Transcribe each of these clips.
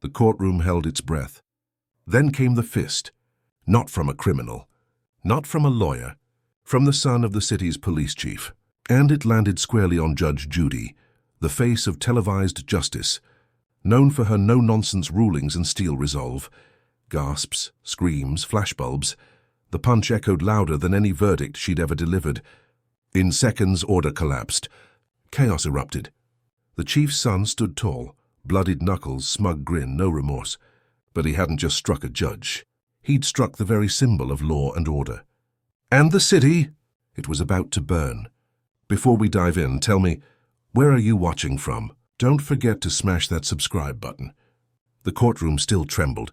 The courtroom held its breath. Then came the fist. Not from a criminal, not from a lawyer, from the son of the city's police chief. And it landed squarely on Judge Judy, the face of televised justice, known for her no-nonsense rulings and steel resolve. Gasps, screams, flashbulbs. The punch echoed louder than any verdict she'd ever delivered. In seconds, order collapsed. Chaos erupted. The chief's son stood tall, bloodied knuckles, smug grin, no remorse. But he hadn't just struck a judge. He'd struck the very symbol of law and order. And the city? It was about to burn. Before we dive in, tell me, where are you watching from? Don't forget to smash that subscribe button. The courtroom still trembled.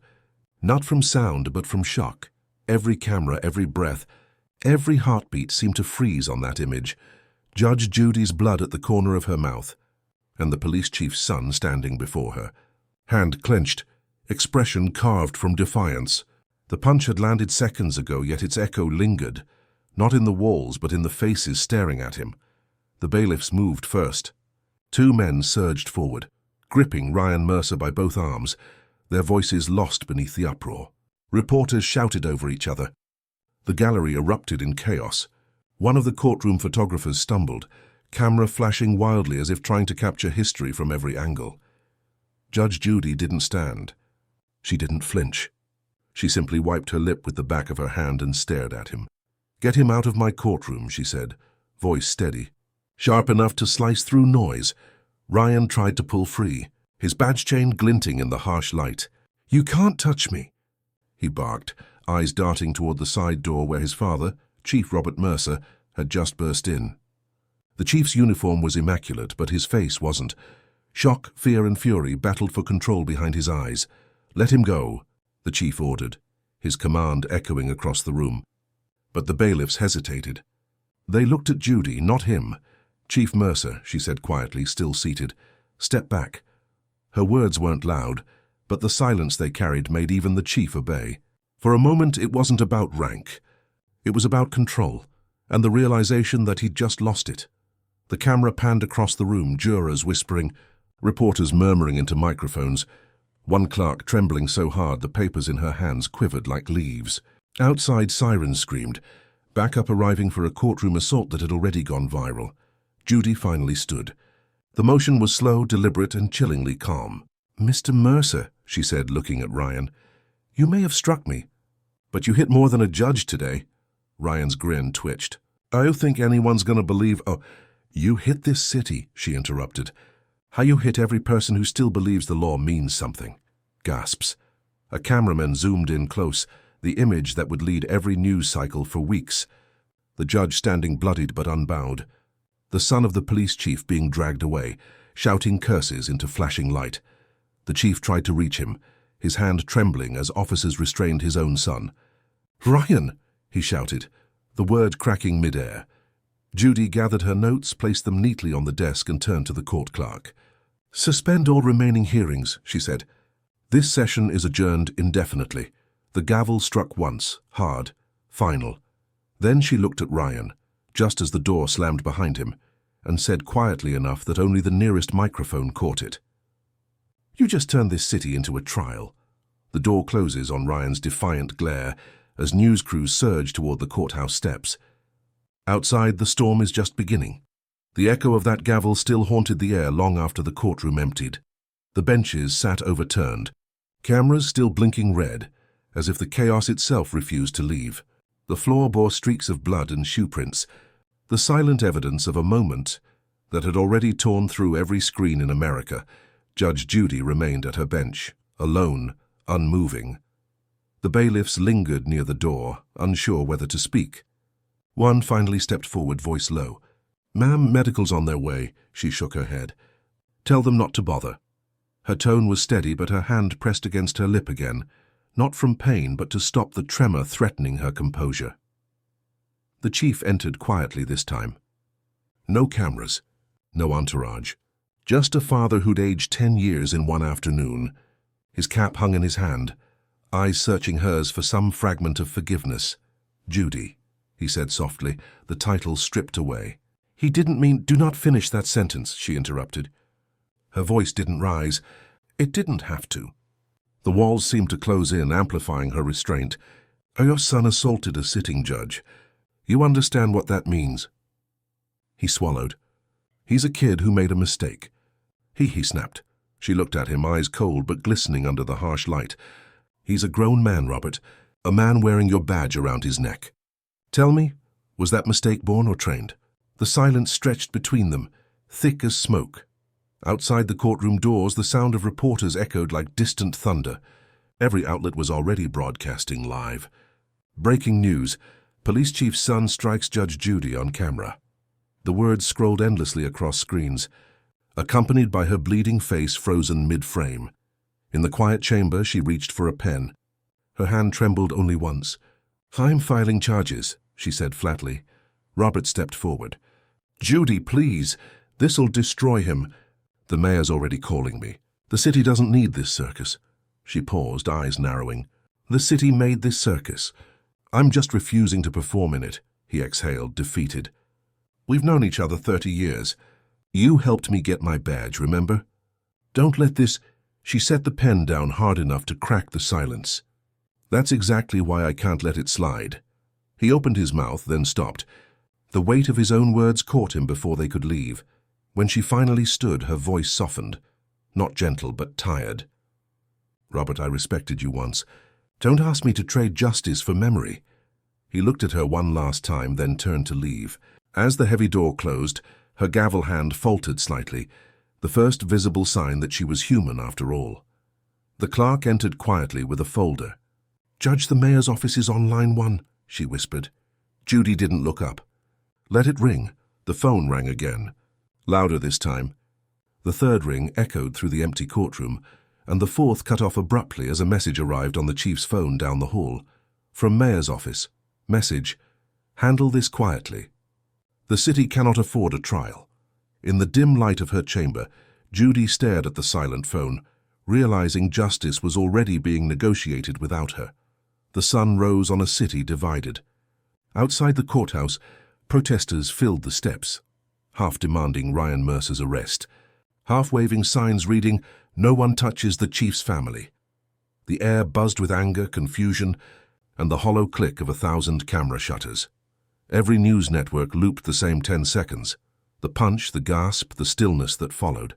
Not from sound, but from shock. Every camera, every breath, every heartbeat seemed to freeze on that image. Judge Judy's blood at the corner of her mouth, and the police chief's son standing before her. Hand clenched, expression carved from defiance. The punch had landed seconds ago, yet its echo lingered, not in the walls but in the faces staring at him. The bailiffs moved first. Two men surged forward, gripping Ryan Mercer by both arms, their voices lost beneath the uproar. Reporters shouted over each other. The gallery erupted in chaos. One of the courtroom photographers stumbled, camera flashing wildly as if trying to capture history from every angle. Judge Judy didn't stand. She didn't flinch. She simply wiped her lip with the back of her hand and stared at him. "Get him out of my courtroom," she said, voice steady, sharp enough to slice through noise. Ryan tried to pull free, his badge chain glinting in the harsh light. "You can't touch me," he barked, eyes darting toward the side door where his father, Chief Robert Mercer, had just burst in. The chief's uniform was immaculate, but his face wasn't. Shock, fear, and fury battled for control behind his eyes. "Let him go," the chief ordered, his command echoing across the room. But the bailiffs hesitated. They looked at Judy, not him. "Chief Mercer," she said quietly, still seated, "step back." Her words weren't loud, but the silence they carried made even the chief obey. For a moment, it wasn't about rank. It was about control, and the realization that he'd just lost it. The camera panned across the room, jurors whispering, reporters murmuring into microphones. One clerk trembling so hard the papers in her hands quivered like leaves. Outside, sirens screamed, backup arriving for a courtroom assault that had already gone viral. Judy finally stood. The motion was slow, deliberate, and chillingly calm. "Mr. Mercer," she said, looking at Ryan, "you may have struck me, but you hit more than a judge today." Ryan's grin twitched. "I don't think anyone's going to believe—" "Oh, you hit this city," she interrupted. "How you hit every person who still believes the law means something." Gasps. A cameraman zoomed in close, the image that would lead every news cycle for weeks. The judge standing bloodied but unbowed. The son of the police chief being dragged away, shouting curses into flashing light. The chief tried to reach him, his hand trembling as officers restrained his own son. "Ryan!" he shouted, the word cracking midair. Judy gathered her notes, placed them neatly on the desk, and turned to the court clerk. "Suspend all remaining hearings," she said. "This session is adjourned indefinitely." The gavel struck once, hard, final. Then she looked at Ryan, just as the door slammed behind him, and said quietly enough that only the nearest microphone caught it. "You just turned this city into a trial." The door closes on Ryan's defiant glare as news crews surge toward the courthouse steps. Outside, the storm is just beginning. The echo of that gavel still haunted the air long after the courtroom emptied. The benches sat overturned, cameras still blinking red, as if the chaos itself refused to leave. The floor bore streaks of blood and shoe prints, the silent evidence of a moment that had already torn through every screen in America. Judge Judy remained at her bench, alone, unmoving. The bailiffs lingered near the door, unsure whether to speak. One finally stepped forward, voice low. "Ma'am, medical's on their way." She shook her head. "Tell them not to bother." Her tone was steady, but her hand pressed against her lip again, not from pain, but to stop the tremor threatening her composure. The chief entered quietly this time. No cameras, no entourage. Just a father who'd aged 10 years in one afternoon. His cap hung in his hand, eyes searching hers for some fragment of forgiveness. "Judy," he said softly, the title stripped away. "He didn't mean—" "Do not finish that sentence," she interrupted. Her voice didn't rise. It didn't have to. The walls seemed to close in, amplifying her restraint. "Your son assaulted a sitting judge. You understand what that means?" He swallowed. "He's a kid who made a mistake." He snapped. She looked at him, eyes cold but glistening under the harsh light. "He's a grown man, Robert. A man wearing your badge around his neck. Tell me, was that mistake born or trained?" The silence stretched between them, thick as smoke. Outside the courtroom doors, the sound of reporters echoed like distant thunder. Every outlet was already broadcasting live. "Breaking news. Police chief's son strikes Judge Judy on camera." The words scrolled endlessly across screens, accompanied by her bleeding face frozen mid-frame. In the quiet chamber, she reached for a pen. Her hand trembled only once. "I'm filing charges," she said flatly. Robert stepped forward. "Judy, please. This'll destroy him. The mayor's already calling me. The city doesn't need this circus." She paused, eyes narrowing. "The city made this circus. I'm just refusing to perform in it," he exhaled, defeated. "We've known each other 30 years. You helped me get my badge, remember? Don't let this—" She set the pen down hard enough to crack the silence. "That's exactly why I can't let it slide." He opened his mouth, then stopped. The weight of his own words caught him before they could leave. When she finally stood, her voice softened. Not gentle, but tired. "Robert, I respected you once. Don't ask me to trade justice for memory." He looked at her one last time, then turned to leave. As the heavy door closed, her gavel hand faltered slightly, the first visible sign that she was human after all. The clerk entered quietly with a folder. "Judge, the mayor's office is on line 1, she whispered. Judy didn't look up. "Let it ring." The phone rang again, louder this time. The third ring echoed through the empty courtroom, and the fourth cut off abruptly as a message arrived on the chief's phone down the hall. From mayor's office. Message: "Handle this quietly. The city cannot afford a trial." In the dim light of her chamber, Judy stared at the silent phone, realizing justice was already being negotiated without her. The sun rose on a city divided. Outside the courthouse, protesters filled the steps, half demanding Ryan Mercer's arrest, half waving signs reading, "No one touches the chief's family." The air buzzed with anger, confusion, and the hollow click of 1,000 camera shutters. Every news network looped the same 10 seconds. The punch, the gasp, the stillness that followed.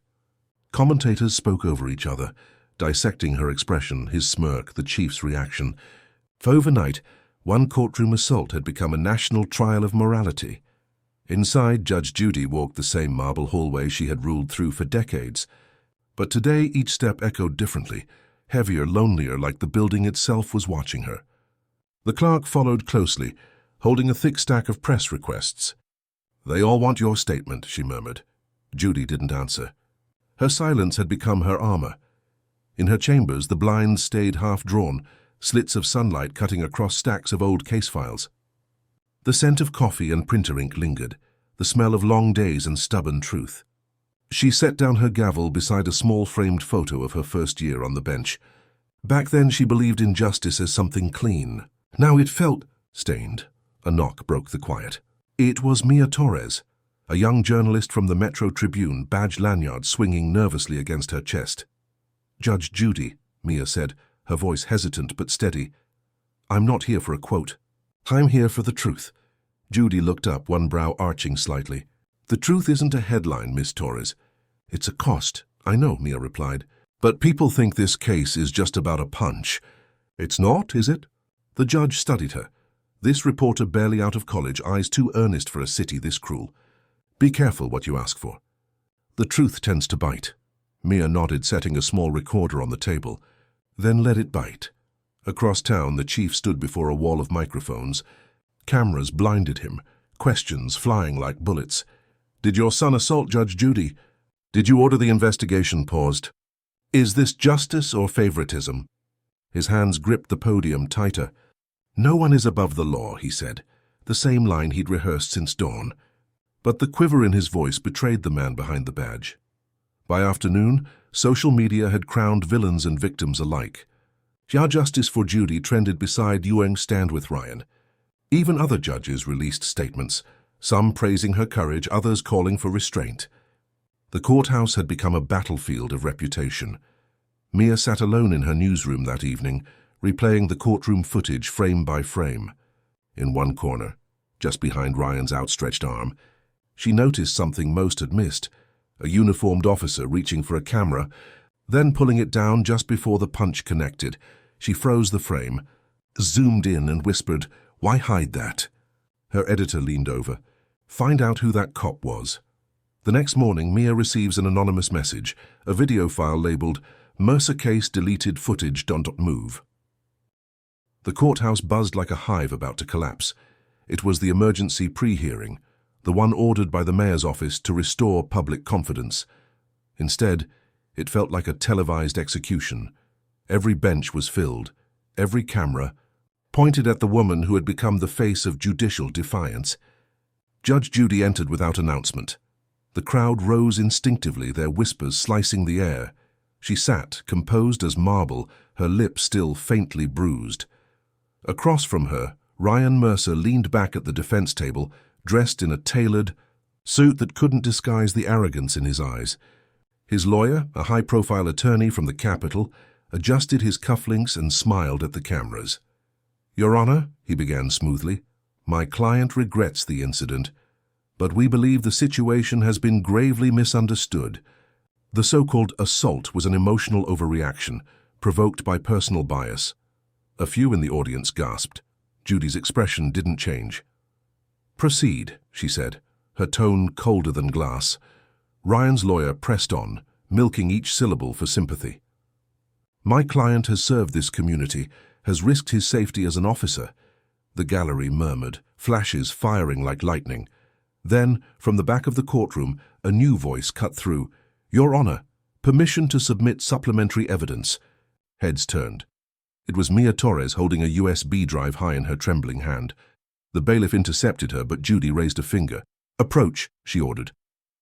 Commentators spoke over each other, dissecting her expression, his smirk, the chief's reaction. For overnight, one courtroom assault had become a national trial of morality. Inside, Judge Judy walked the same marble hallway she had ruled through for decades. But today each step echoed differently, heavier, lonelier, like the building itself was watching her. The clerk followed closely, holding a thick stack of press requests. "They all want your statement," she murmured. Judy didn't answer. Her silence had become her armor. In her chambers, the blinds stayed half-drawn, slits of sunlight cutting across stacks of old case files. The scent of coffee and printer ink lingered, the smell of long days and stubborn truth. She set down her gavel beside a small framed photo of her first year on the bench. Back then she believed in justice as something clean. Now it felt stained. A knock broke the quiet. It was Mia Torres, a young journalist from the Metro Tribune, badge lanyard swinging nervously against her chest. "Judge Judy," Mia said, her voice hesitant but steady. "I'm not here for a quote. I'm here for the truth." Judy looked up, one brow arching slightly. "The truth isn't a headline, Miss Torres. It's a cost." "I know," Mia replied. "But people think this case is just about a punch." "It's not, is it?" The judge studied her. This reporter barely out of college, eyes too earnest for a city this cruel. "Be careful what you ask for. The truth tends to bite." Mia nodded, setting a small recorder on the table. "Then let it bite." Across town, the chief stood before a wall of microphones. Cameras blinded him, questions flying like bullets. "Did your son assault Judge Judy? Did you order the investigation paused? Is this justice or favoritism?" His hands gripped the podium tighter. "No one is above the law," he said, the same line he'd rehearsed since dawn. But the quiver in his voice betrayed the man behind the badge. By afternoon, social media had crowned villains and victims alike. Ja justice for Judy trended beside Ewing's stand with Ryan. Even other judges released statements, some praising her courage, others calling for restraint. The courthouse had become a battlefield of reputation. Mia sat alone in her newsroom that evening, replaying the courtroom footage frame by frame. In one corner, just behind Ryan's outstretched arm, she noticed something most had missed: a uniformed officer reaching for a camera, then pulling it down just before the punch connected. She froze the frame, zoomed in and whispered, "Why hide that?" Her editor leaned over. "Find out who that cop was." The next morning, Mia receives an anonymous message, a video file labeled, "Mercer case deleted footage don't move." The courthouse buzzed like a hive about to collapse. It was the emergency pre-hearing, the one ordered by the mayor's office to restore public confidence. Instead, it felt like a televised execution. Every bench was filled, every camera pointed at the woman who had become the face of judicial defiance. Judge Judy entered without announcement. The crowd rose instinctively, their whispers slicing the air. She sat, composed as marble, her lips still faintly bruised. Across from her, Ryan Mercer leaned back at the defense table, dressed in a tailored suit that couldn't disguise the arrogance in his eyes. His lawyer, a high-profile attorney from the Capitol, adjusted his cufflinks and smiled at the cameras. "Your Honor," he began smoothly, "my client regrets the incident, but we believe the situation has been gravely misunderstood. The so-called assault was an emotional overreaction, provoked by personal bias." A few in the audience gasped. Judy's expression didn't change. "Proceed," she said, her tone colder than glass. Ryan's lawyer pressed on, milking each syllable for sympathy. "My client has served this community, has risked his safety as an officer." The gallery murmured, flashes firing like lightning. Then, from the back of the courtroom, a new voice cut through. "Your Honor, permission to submit supplementary evidence." Heads turned. It was Mia Torres holding a USB drive high in her trembling hand. The bailiff intercepted her, but Judy raised a finger. "Approach," she ordered.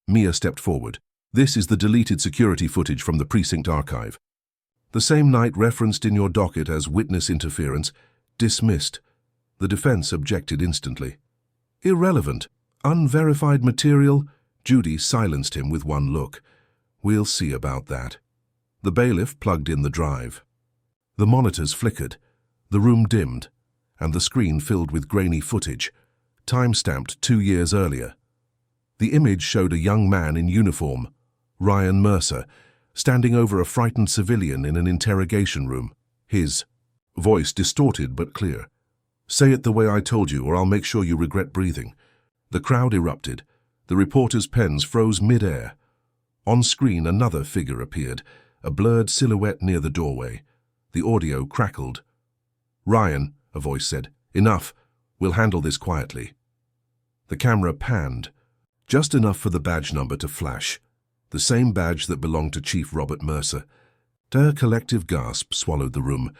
Mia stepped forward. "This is the deleted security footage from the precinct archive. The same night referenced in your docket as witness interference, dismissed." The defense objected instantly. "Irrelevant. Unverified material." Judy silenced him with one look. "We'll see about that." The bailiff plugged in the drive. The monitors flickered, the room dimmed, and the screen filled with grainy footage, time-stamped 2 years earlier. The image showed a young man in uniform, Ryan Mercer, standing over a frightened civilian in an interrogation room. His voice distorted but clear. "Say it the way I told you, or I'll make sure you regret breathing." The crowd erupted. The reporters' pens froze mid-air. On screen, another figure appeared, a blurred silhouette near the doorway. The audio crackled. "Ryan," a voice said, "enough. We'll handle this quietly." The camera panned, just enough for the badge number to flash, the same badge that belonged to Chief Robert Mercer. A collective gasp swallowed the room.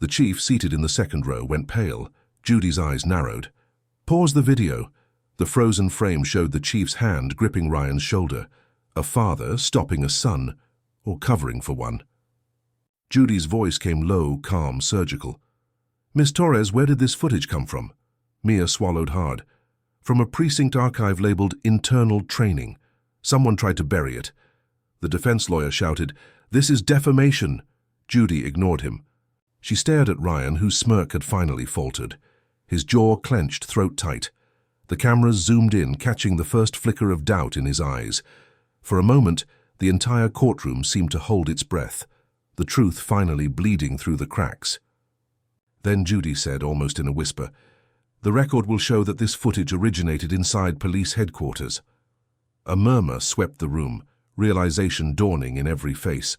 The chief, seated in the second row, went pale. Judy's eyes narrowed. "Pause the video." The frozen frame showed the chief's hand gripping Ryan's shoulder, a father stopping a son, or covering for one. Judy's voice came low, calm, surgical. "Miss Torres, where did this footage come from?" Mia swallowed hard. "From a precinct archive labeled internal training. Someone tried to bury it." The defense lawyer shouted, "This is defamation." Judy ignored him. She stared at Ryan, whose smirk had finally faltered. His jaw clenched, throat tight. The cameras zoomed in, catching the first flicker of doubt in his eyes. For a moment, the entire courtroom seemed to hold its breath, the truth finally bleeding through the cracks. Then Judy said, almost in a whisper, "The record will show that this footage originated inside police headquarters." A murmur swept the room, realization dawning in every face.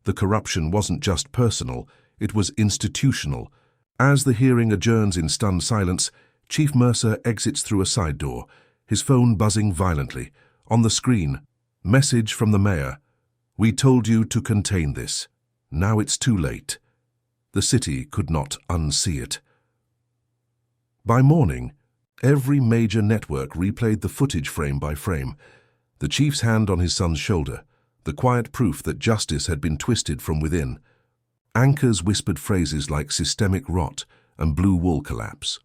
The corruption wasn't just personal, it was institutional. As the hearing adjourns in stunned silence, Chief Mercer exits through a side door, his phone buzzing violently. On the screen, message from the mayor. "We told you to contain this. Now it's too late." The city could not unsee it. By morning, every major network replayed the footage frame by frame. The chief's hand on his son's shoulder, the quiet proof that justice had been twisted from within. Anchors whispered phrases like systemic rot and blue wall collapse.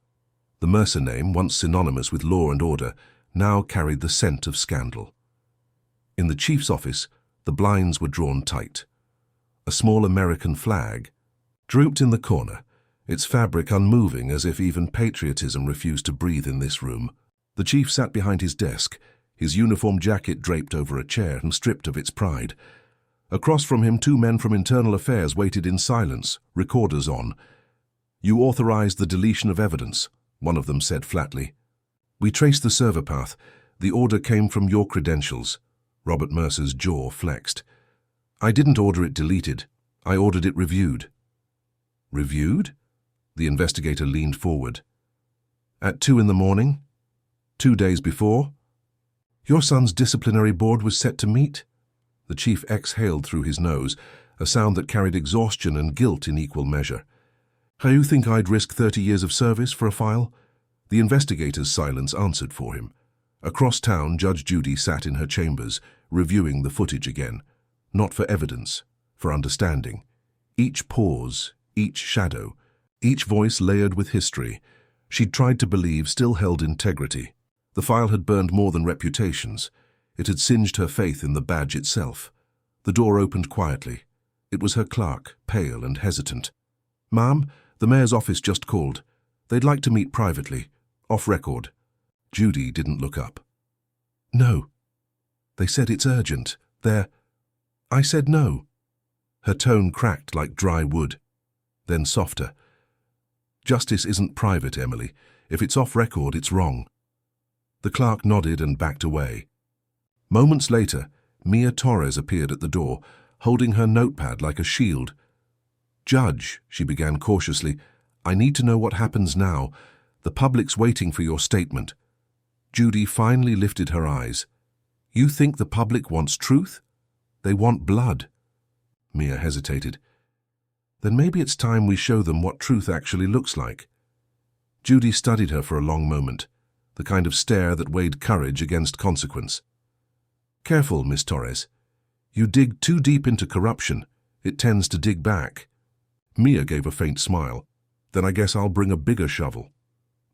The Mercer name, once synonymous with law and order, now carried the scent of scandal. In the chief's office, the blinds were drawn tight. A small American flag drooped in the corner, its fabric unmoving as if even patriotism refused to breathe in this room. The chief sat behind his desk, his uniform jacket draped over a chair and stripped of its pride. Across from him, two men from Internal Affairs waited in silence, recorders on. "You authorized the deletion of evidence," one of them said flatly. "We traced the server path. The order came from your credentials." Robert Mercer's jaw flexed. "I didn't order it deleted. I ordered it reviewed." "Reviewed?" The investigator leaned forward. "At 2 in the morning? 2 days before? Your son's disciplinary board was set to meet?" The chief exhaled through his nose, a sound that carried exhaustion and guilt in equal measure. "You think I'd risk 30 years of service for a file?" The investigator's silence answered for him. Across town, Judge Judy sat in her chambers, reviewing the footage again. Not for evidence, for understanding. Each pause, each shadow, each voice layered with history. She'd tried to believe still held integrity. The file had burned more than reputations. It had singed her faith in the badge itself. The door opened quietly. It was her clerk, pale and hesitant. "Ma'am, the mayor's office just called. They'd like to meet privately, off record." Judy didn't look up. "No. They said it's urgent. I said no." Her tone cracked like dry wood, then softer. "Justice isn't private, Emily. If it's off record, it's wrong." The clerk nodded and backed away. Moments later, Mia Torres appeared at the door, holding her notepad like a shield. "Judge," she began cautiously, "I need to know what happens now. The public's waiting for your statement." Judy finally lifted her eyes. "You think the public wants truth? They want blood." Mia hesitated. "Then maybe it's time we show them what truth actually looks like." Judy studied her for a long moment, the kind of stare that weighed courage against consequence. "Careful, Miss Torres. You dig too deep into corruption, it tends to dig back." Mia gave a faint smile. "Then I guess I'll bring a bigger shovel."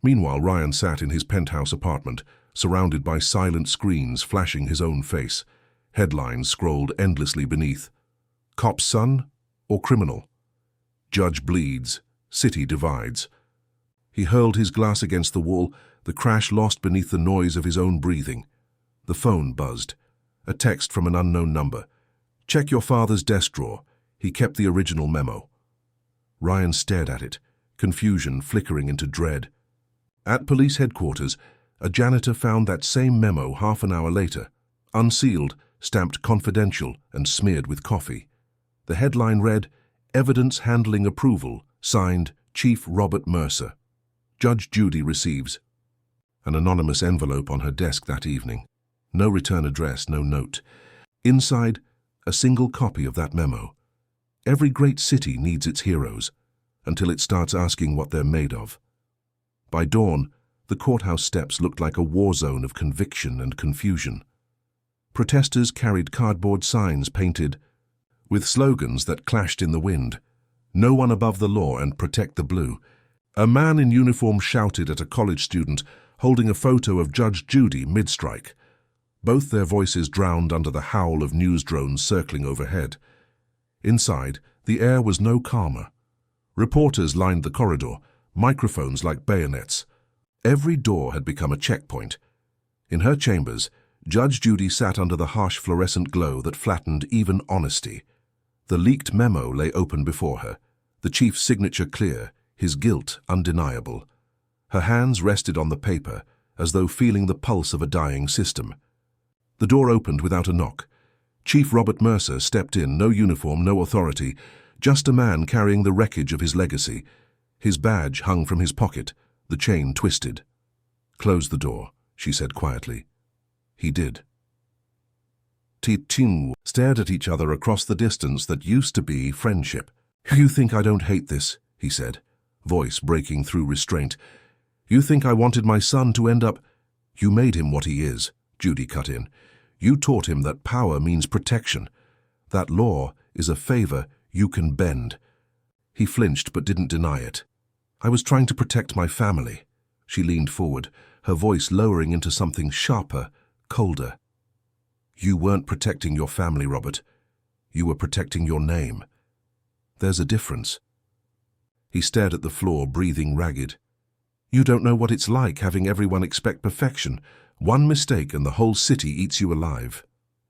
Meanwhile, Ryan sat in his penthouse apartment, surrounded by silent screens flashing his own face. Headlines scrolled endlessly beneath. "Cop's son or criminal?" "Judge bleeds. City divides." He hurled his glass against the wall, the crash lost beneath the noise of his own breathing. The phone buzzed. A text from an unknown number. "Check your father's desk drawer. He kept the original memo." Ryan stared at it, confusion flickering into dread. At police headquarters, a janitor found that same memo half an hour later, unsealed, stamped confidential, and smeared with coffee. The headline read, "Evidence Handling Approval, signed Chief Robert Mercer. Judge Judy receives." An anonymous envelope on her desk that evening. No return address, no note. Inside, a single copy of that memo. Every great city needs its heroes, until it starts asking what they're made of. By dawn, the courthouse steps looked like a war zone of conviction and confusion. Protesters carried cardboard signs painted with slogans that clashed in the wind. "No one above the law" and "Protect the Blue." A man in uniform shouted at a college student holding a photo of Judge Judy mid-strike. Both their voices drowned under the howl of news drones circling overhead. Inside, the air was no calmer. Reporters lined the corridor, microphones like bayonets. Every door had become a checkpoint. In her chambers, Judge Judy sat under the harsh fluorescent glow that flattened even honesty. The leaked memo lay open before her, the chief's signature clear, his guilt undeniable. Her hands rested on the paper, as though feeling the pulse of a dying system. The door opened without a knock. Chief Robert Mercer stepped in, no uniform, no authority, just a man carrying the wreckage of his legacy. His badge hung from his pocket, the chain twisted. "Close the door," she said quietly. He did. Ti-Ting stared at each other across the distance that used to be friendship. "You think I don't hate this?" he said, voice breaking through restraint. "You think I wanted my son to end up—" "You made him what he is," Judy cut in. "You taught him that power means protection, that law is a favor you can bend." He flinched but didn't deny it. "I was trying to protect my family." She leaned forward, her voice lowering into something sharper, colder. "You weren't protecting your family, Robert. You were protecting your name." There's a difference. He stared at the floor, breathing ragged. You don't know what it's like having everyone expect perfection. One mistake and the whole city eats you alive.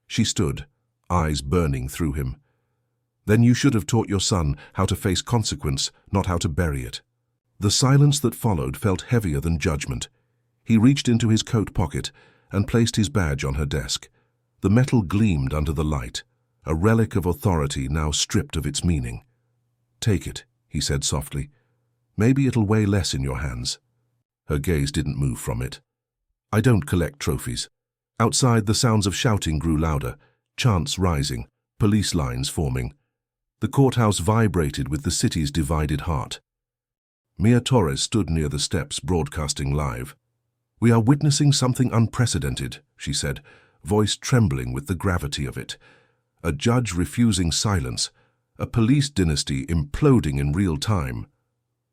She stood, eyes burning through him. Then you should have taught your son how to face consequence, not how to bury it. The silence that followed felt heavier than judgment. He reached into his coat pocket and placed his badge on her desk. The metal gleamed under the light, a relic of authority now stripped of its meaning. Take it, he said softly. Maybe it'll weigh less in your hands. Her gaze didn't move from it. I don't collect trophies. Outside, the sounds of shouting grew louder, chants rising, police lines forming. The courthouse vibrated with the city's divided heart. Mia Torres stood near the steps, broadcasting live. We are witnessing something unprecedented, she said, voice trembling with the gravity of it. A judge refusing silence, a police dynasty imploding in real time.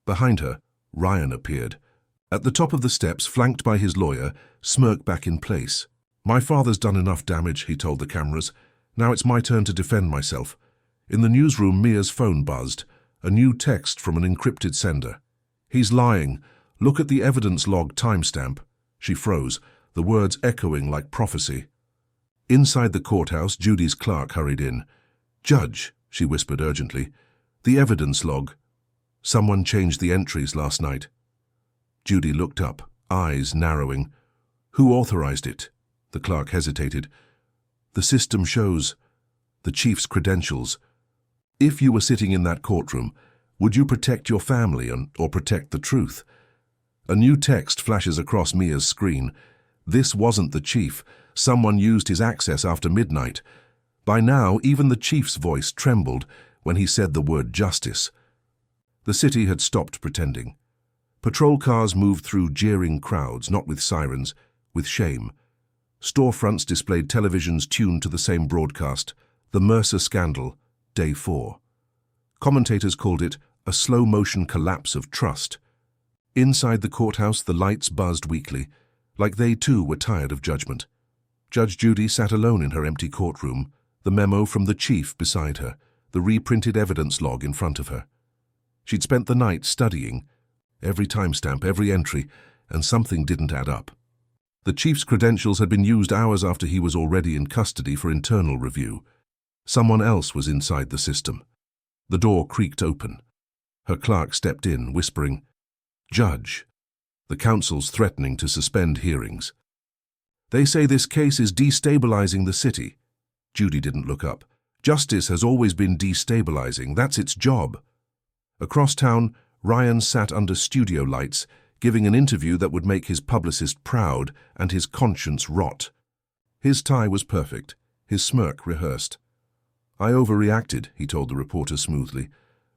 Behind her, Ryan appeared. At the top of the steps, flanked by his lawyer, smirk back in place. My father's done enough damage, he told the cameras. Now it's my turn to defend myself. In the newsroom, Mia's phone buzzed. A new text from an encrypted sender. He's lying. Look at the evidence log timestamp. She froze, the words echoing like prophecy. Inside the courthouse, Judy's clerk hurried in. Judge, she whispered urgently. The evidence log. Someone changed the entries last night. Judy looked up, eyes narrowing. Who authorized it? The clerk hesitated. The system shows the chief's credentials. If you were sitting in that courtroom, would you protect your family or protect the truth? A new text flashes across Mia's screen. This wasn't the chief. Someone used his access after midnight. By now, even the chief's voice trembled when he said the word justice. The city had stopped pretending. Patrol cars moved through jeering crowds, not with sirens, with shame. Storefronts displayed televisions tuned to the same broadcast, the Mercer scandal, Day 4. Commentators called it a slow-motion collapse of trust. Inside the courthouse, the lights buzzed weakly, like they too were tired of judgment. Judge Judy sat alone in her empty courtroom, the memo from the chief beside her, the reprinted evidence log in front of her. She'd spent the night studying, every timestamp, every entry, and something didn't add up. The chief's credentials had been used hours after he was already in custody for internal review. Someone else was inside the system. The door creaked open. Her clerk stepped in, whispering, Judge, the counsel's threatening to suspend hearings. They say this case is destabilizing the city. Judy didn't look up. Justice has always been destabilizing. That's its job. Across town, Ryan sat under studio lights, giving an interview that would make his publicist proud and his conscience rot. His tie was perfect, his smirk rehearsed. I overreacted, he told the reporter smoothly,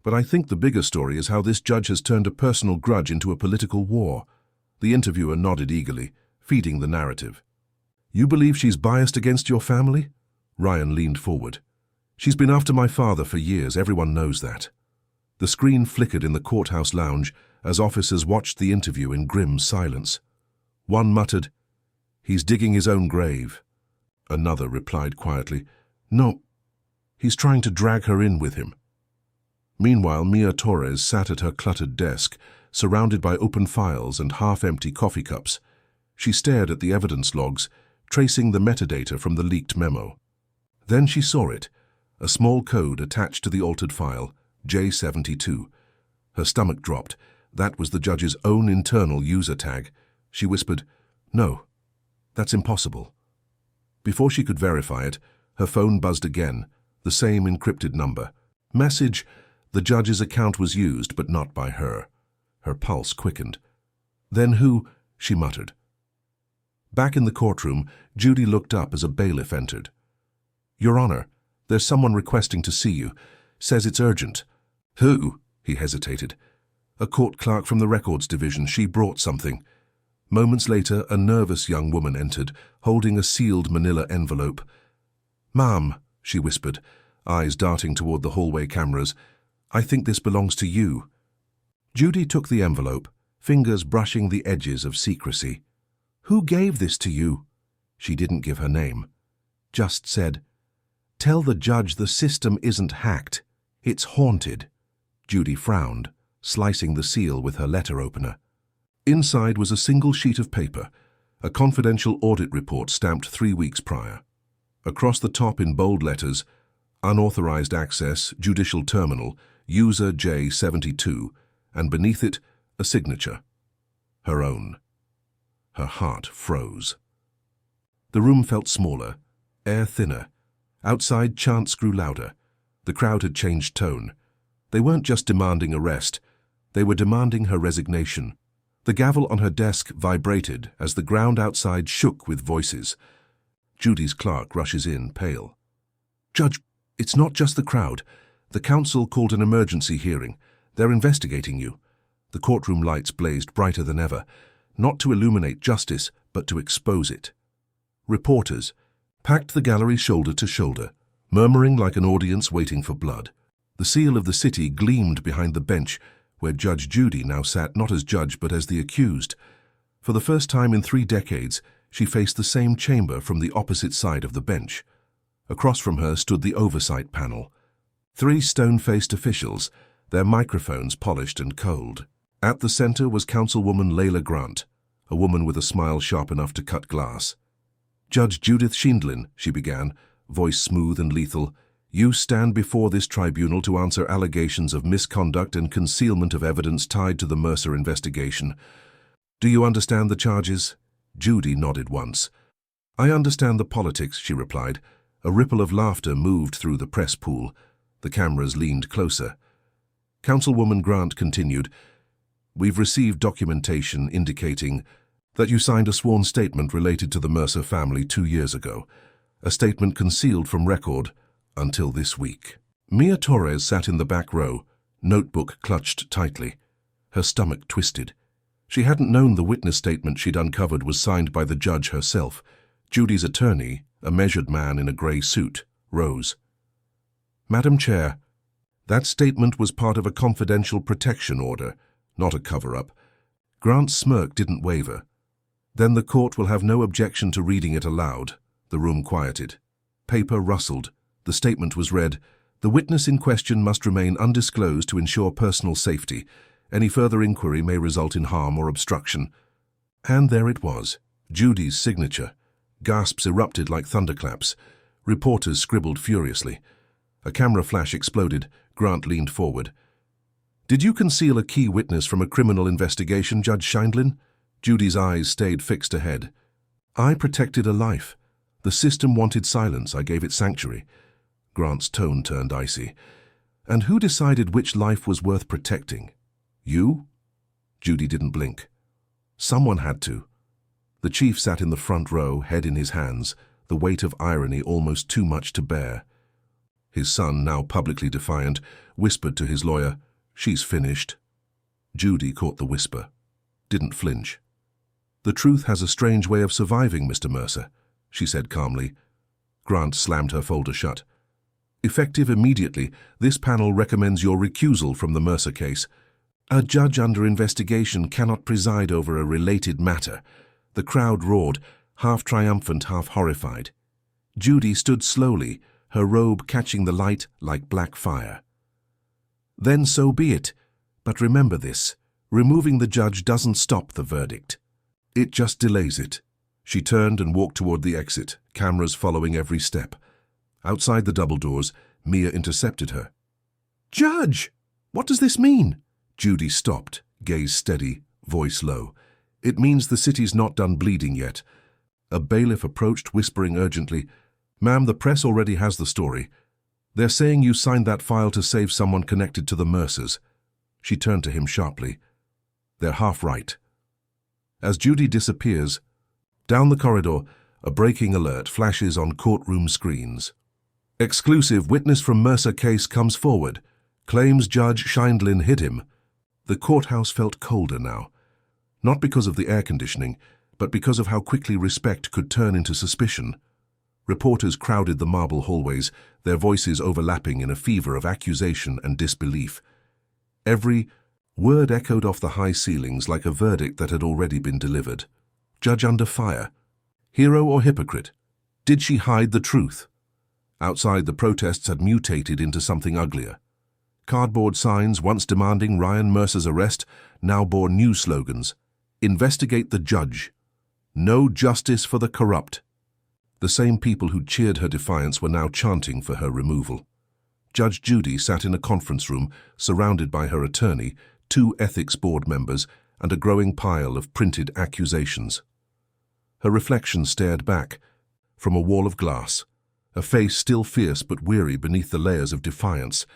but I think the bigger story is how this judge has turned a personal grudge into a political war. The interviewer nodded eagerly, feeding the narrative. You believe she's biased against your family? Ryan leaned forward. She's been after my father for years, everyone knows that. The screen flickered in the courthouse lounge as officers watched the interview in grim silence. One muttered, He's digging his own grave. Another replied quietly, No, he's trying to drag her in with him. Meanwhile, Mia Torres sat at her cluttered desk, surrounded by open files and half-empty coffee cups. She stared at the evidence logs, tracing the metadata from the leaked memo. Then she saw it, a small code attached to the altered file, J72. Her stomach dropped. That was the judge's own internal user tag. She whispered, No, that's impossible. Before she could verify it, her phone buzzed again, the same encrypted number. Message, the judge's account was used, but not by her. Her pulse quickened. Then who? She muttered. Back in the courtroom, Judy looked up as a bailiff entered. Your Honor, there's someone requesting to see you. Says it's urgent. Who? He hesitated. A court clerk from the records division. She brought something. Moments later, a nervous young woman entered, holding a sealed manila envelope. Ma'am, she whispered, eyes darting toward the hallway cameras, I think this belongs to you. Judy took the envelope, fingers brushing the edges of secrecy. Who gave this to you? She didn't give her name. Just said, Tell the judge the system isn't hacked. "It's haunted." Judy frowned, slicing the seal with her letter opener. Inside was a single sheet of paper, a confidential audit report stamped 3 weeks prior. Across the top in bold letters, "Unauthorized access, judicial terminal, user J72, and beneath it, a signature. Her own. Her heart froze. The room felt smaller, air thinner. Outside, chants grew louder. The crowd had changed tone. They weren't just demanding arrest, they were demanding her resignation. The gavel on her desk vibrated as the ground outside shook with voices. Judy's clerk rushes in, pale. "Judge, it's not just the crowd. The council called an emergency hearing. They're investigating you." The courtroom lights blazed brighter than ever, not to illuminate justice, but to expose it. Reporters packed the gallery shoulder to shoulder, murmuring like an audience waiting for blood. The seal of the city gleamed behind the bench, where Judge Judy now sat not as judge but as the accused. For the first time in 3 decades, she faced the same chamber from the opposite side of the bench. Across from her stood the oversight panel. 3 stone-faced officials, their microphones polished and cold. At the center was Councilwoman Layla Grant, a woman with a smile sharp enough to cut glass. "Judge Judith Sheindlin," she began, voice smooth and lethal, "you stand before this tribunal to answer allegations of misconduct and concealment of evidence tied to the Mercer investigation. Do you understand the charges?" Judy nodded once. "I understand the politics," she replied. A ripple of laughter moved through the press pool. The cameras leaned closer. Councilwoman Grant continued, "We've received documentation indicating that you signed a sworn statement related to the Mercer family 2 years ago, a statement concealed from record until this week." Mia Torres sat in the back row, notebook clutched tightly. Her stomach twisted. She hadn't known the witness statement she'd uncovered was signed by the judge herself. Judy's attorney, a measured man in a grey suit, rose. "Madam Chair, that statement was part of a confidential protection order, not a cover-up." Grant's smirk didn't waver. "Then the court will have no objection to reading it aloud." The room quieted. Paper rustled. The statement was read, "The witness in question must remain undisclosed to ensure personal safety. Any further inquiry may result in harm or obstruction." And there it was, Judy's signature. Gasps erupted like thunderclaps. Reporters scribbled furiously. A camera flash exploded. Grant leaned forward. "Did you conceal a key witness from a criminal investigation, Judge Sheindlin?" Judy's eyes stayed fixed ahead. "I protected a life. The system wanted silence. I gave it sanctuary." Grant's tone turned icy. "And who decided which life was worth protecting? You?" Judy didn't blink. "Someone had to." The chief sat in the front row, head in his hands, the weight of irony almost too much to bear. His son, now publicly defiant, whispered to his lawyer, "She's finished." Judy caught the whisper. Didn't flinch. "The truth has a strange way of surviving, Mr. Mercer," she said calmly. Grant slammed her folder shut. "Effective immediately, this panel recommends your recusal from the Mercer case. A judge under investigation cannot preside over a related matter." The crowd roared, half triumphant, half horrified. Judy stood slowly, her robe catching the light like black fire. "Then so be it. But remember this, removing the judge doesn't stop the verdict. It just delays it." She turned and walked toward the exit, cameras following every step. Outside the double doors, Mia intercepted her. "Judge, what does this mean?" Judy stopped, gaze steady, voice low. "It means the city's not done bleeding yet." A bailiff approached, whispering urgently, "Ma'am, the press already has the story. They're saying you signed that file to save someone connected to the Mercers." She turned to him sharply. "They're half right." As Judy disappears, down the corridor, a breaking alert flashes on courtroom screens. "Exclusive witness from Mercer case comes forward. Claims Judge Sheindlin hit him." The courthouse felt colder now. Not because of the air conditioning, but because of how quickly respect could turn into suspicion. Reporters crowded the marble hallways, their voices overlapping in a fever of accusation and disbelief. Every word echoed off the high ceilings like a verdict that had already been delivered. Judge under fire. Hero or hypocrite? Did she hide the truth? Outside, the protests had mutated into something uglier. Cardboard signs once demanding Ryan Mercer's arrest now bore new slogans. Investigate the judge. No justice for the corrupt. The same people who cheered her defiance were now chanting for her removal. Judge Judy sat in a conference room, surrounded by her attorney, 2 ethics board members, and a growing pile of printed accusations. Her reflection stared back from a wall of glass, a face still fierce but weary beneath the layers of defiance.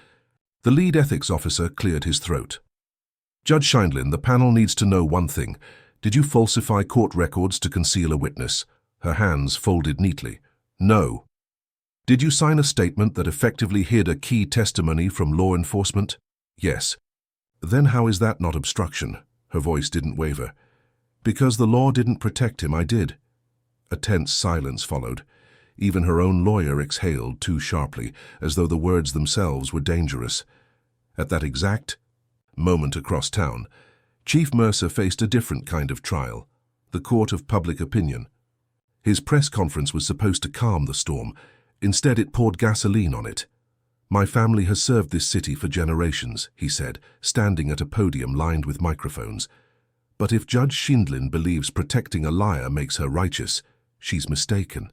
The lead ethics officer cleared his throat. Judge Scheindlin, the panel needs to know one thing. Did you falsify court records to conceal a witness? Her hands folded neatly. No. Did you sign a statement that effectively hid a key testimony from law enforcement? Yes. Then how is that not obstruction? Her voice didn't waver. Because the law didn't protect him, I did. A tense silence followed. Even her own lawyer exhaled too sharply, as though the words themselves were dangerous. At that exact moment across town, Chief Mercer faced a different kind of trial, the court of public opinion. His press conference was supposed to calm the storm. Instead, it poured gasoline on it. My family has served this city for generations, he said, standing at a podium lined with microphones. But if Judge Scheindlin believes protecting a liar makes her righteous, she's mistaken.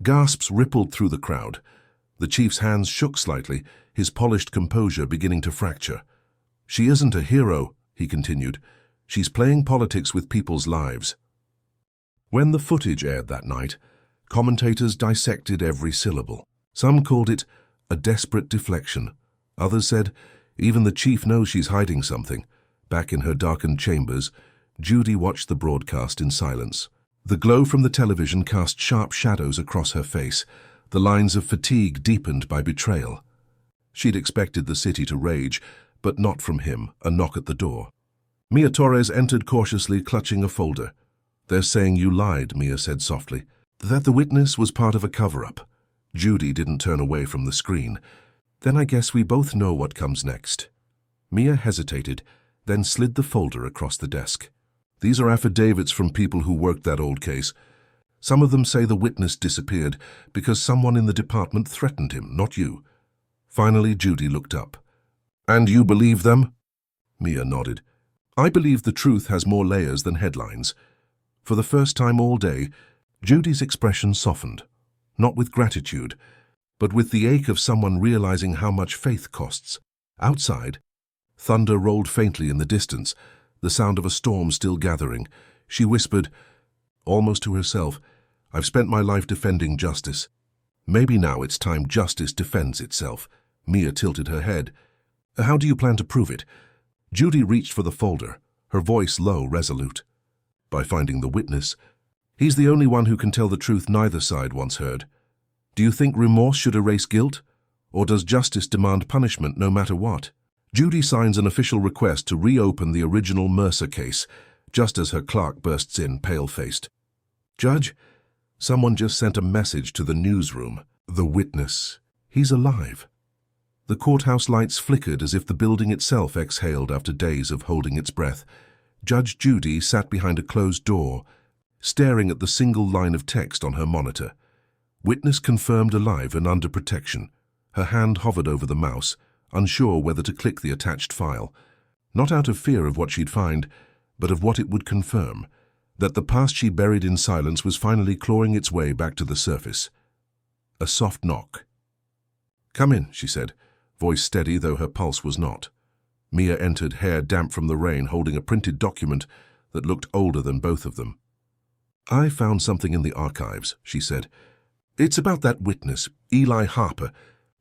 Gasps rippled through the crowd. The chief's hands shook slightly, his polished composure beginning to fracture. She isn't a hero, he continued. She's playing politics with people's lives. When the footage aired that night, commentators dissected every syllable. Some called it a desperate deflection. Others said, even the chief knows she's hiding something. Back in her darkened chambers, Judy watched the broadcast in silence. The glow from the television cast sharp shadows across her face, the lines of fatigue deepened by betrayal. She'd expected the city to rage, but not from him, a knock at the door. Mia Torres entered cautiously, clutching a folder. They're saying you lied, Mia said softly. That the witness was part of a cover-up. Judy didn't turn away from the screen. Then I guess we both know what comes next. Mia hesitated, then slid the folder across the desk. These are affidavits from people who worked that old case. Some of them say the witness disappeared because someone in the department threatened him, not you. Finally, Judy looked up. And you believe them? Mia nodded. I believe the truth has more layers than headlines. For the first time all day, Judy's expression softened, not with gratitude, but with the ache of someone realizing how much faith costs. Outside, thunder rolled faintly in the distance, the sound of a storm still gathering. She whispered, almost to herself, I've spent my life defending justice. Maybe now it's time justice defends itself. Mia tilted her head. How do you plan to prove it? Judy reached for the folder, her voice low, resolute. By finding the witness. He's the only one who can tell the truth neither side once heard. Do you think remorse should erase guilt? Or does justice demand punishment no matter what? Judy signs an official request to reopen the original Mercer case, just as her clerk bursts in, pale-faced. Judge, someone just sent a message to the newsroom. The witness. He's alive. The courthouse lights flickered as if the building itself exhaled after days of holding its breath. Judge Judy sat behind a closed door, staring at the single line of text on her monitor. Witness confirmed alive and under protection. Her hand hovered over the mouse, unsure whether to click the attached file. Not out of fear of what she'd find, but of what it would confirm. That the past she buried in silence was finally clawing its way back to the surface. A soft knock. Come in, she said, voice steady though her pulse was not. Mia entered, hair damp from the rain, holding a printed document that looked older than both of them. I found something in the archives, she said. It's about that witness, Eli Harper,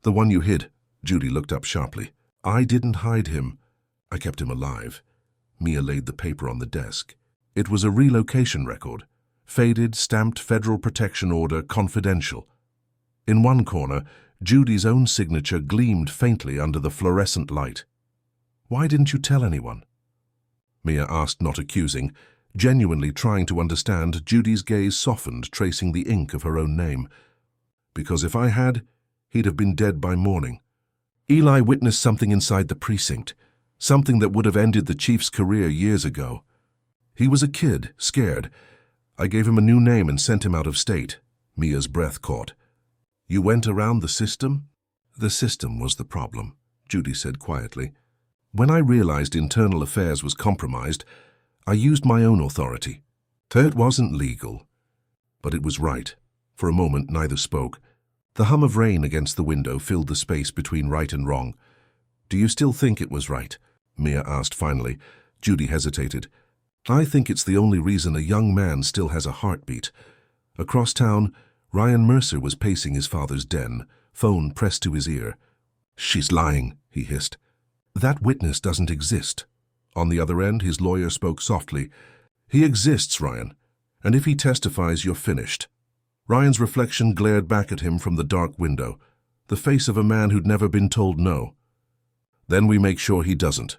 the one you hid. Judy looked up sharply. I didn't hide him. I kept him alive. Mia laid the paper on the desk. It was a relocation record. Faded, stamped Federal Protection Order, confidential. In one corner, Judy's own signature gleamed faintly under the fluorescent light. Why didn't you tell anyone? Mia asked, not accusing. Genuinely trying to understand, Judy's gaze softened, tracing the ink of her own name. Because if I had, he'd have been dead by morning. Eli witnessed something inside the precinct, something that would have ended the chief's career years ago. He was a kid, scared. I gave him a new name and sent him out of state. Mia's breath caught. You went around the system? The system was the problem. Judy said quietly. When I realized internal affairs was compromised, I used my own authority. It wasn't legal, but it was right. For a moment, neither spoke. The hum of rain against the window filled the space between right and wrong. Do you still think it was right? Mia asked finally. Judy hesitated. I think it's the only reason a young man still has a heartbeat. Across town, Ryan Mercer was pacing his father's den, phone pressed to his ear. She's lying, he hissed. That witness doesn't exist. On the other end, his lawyer spoke softly. He exists, Ryan, and if he testifies, you're finished. Ryan's reflection glared back at him from the dark window, the face of a man who'd never been told no. Then we make sure he doesn't.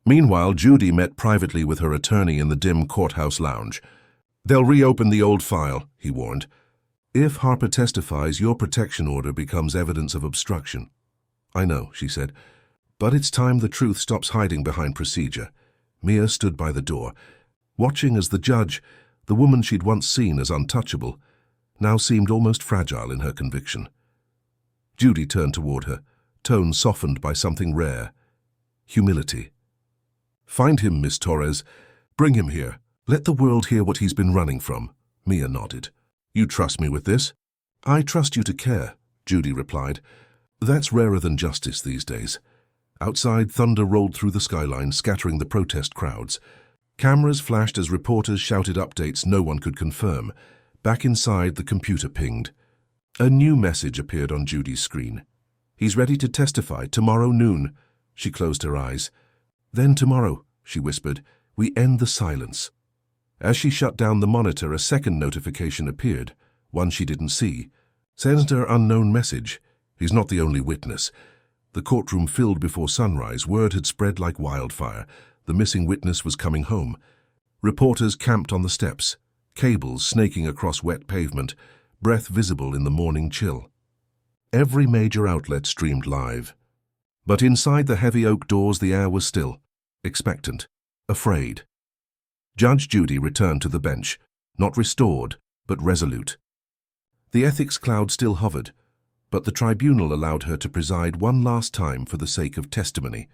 Meanwhile, Judy met privately with her attorney in the dim courthouse lounge. They'll reopen the old file, he warned. If Harper testifies, your protection order becomes evidence of obstruction. I know, she said, but it's time the truth stops hiding behind procedure. Mia stood by the door, watching as the judge, the woman she'd once seen as untouchable, now seemed almost fragile in her conviction. Judy turned toward her, tone softened by something rare. Humility. Find him, Miss Torres. Bring him here. Let the world hear what he's been running from. Mia nodded. You trust me with this? I trust you to care, Judy replied. That's rarer than justice these days. Outside, thunder rolled through the skyline, scattering the protest crowds. Cameras flashed as reporters shouted updates no one could confirm. Back inside, the computer pinged. A new message appeared on Judy's screen. He's ready to testify tomorrow noon. She closed her eyes. Then tomorrow, she whispered, we end the silence. As she shut down the monitor, a second notification appeared, one she didn't see. Senator unknown message. He's not the only witness. The courtroom filled before sunrise. Word had spread like wildfire. The missing witness was coming home. Reporters camped on the steps, cables snaking across wet pavement, breath visible in the morning chill. Every major outlet streamed live. But inside the heavy oak doors the air was still, expectant, afraid. Judge Judy returned to the bench, not restored, but resolute. The ethics cloud still hovered, but the tribunal allowed her to preside one last time for the sake of testimony.